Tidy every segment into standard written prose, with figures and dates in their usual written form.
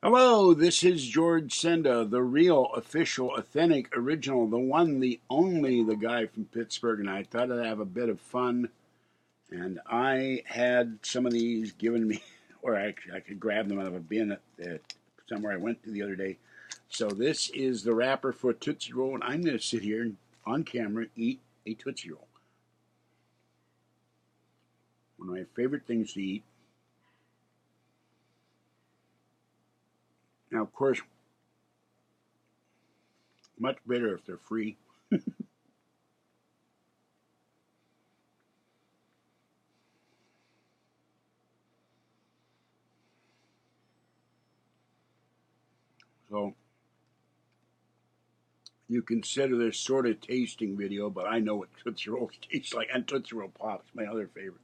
Hello, this is George Senda, the real, official, authentic, original, the one, the only, the guy from Pittsburgh, and I thought I'd have a bit of fun. And I had some of these given me, or I could grab them out of a bin at somewhere I went to the other day. So this is the wrapper for Tootsie Roll, and I'm going to sit here and on camera eat a Tootsie Roll. One of my favorite things to eat. Now, of course, much better if they're free. So you consider this sort of tasting video, but I know what Tootsie Rolls taste like, and Tootsie Roll Pops, my other favorite.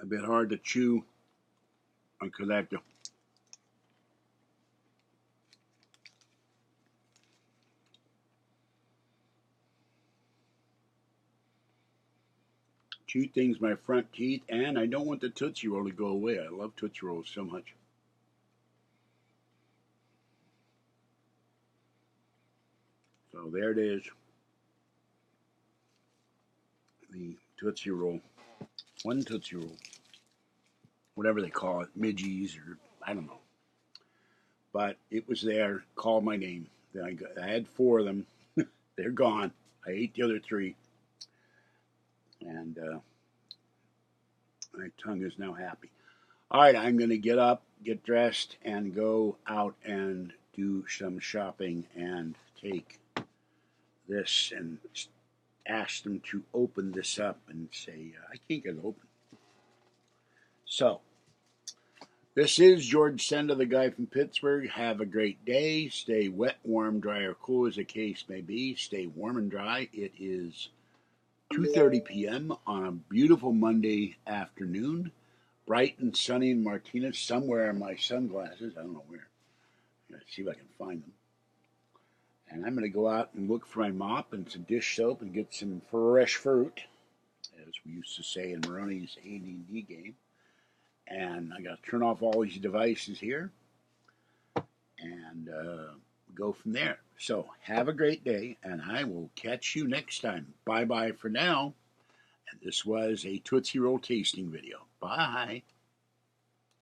A bit hard to chew because I have to chew things with my front teeth, and I don't want the Tootsie Roll to go away. I love Tootsie Rolls so much. So there it is, the Tootsie Roll. One Tootsie Roll, whatever they call it, midgies or I don't know. But it was there, called my name. Then I had four of them. They're gone. I ate the other three, and my tongue is now happy. All right, I'm going to get up, get dressed, and go out and do some shopping and take this and ask them to open this up and say, I can't get it open. So, this is George Senda, the guy from Pittsburgh. Have a great day. Stay wet, warm, dry, or cool as the case may be. Stay warm and dry. It is 2:30 p.m. on a beautiful Monday afternoon. Bright and sunny in Martinez. Somewhere in my sunglasses. I don't know where. Let's see if I can find them. And I'm going to go out and look for my mop and some dish soap and get some fresh fruit, as we used to say in Maroney's AD&D game. And I got to turn off all these devices here and go from there. So have a great day, and I will catch you next time. Bye-bye for now. And this was a Tootsie Roll tasting video. Bye.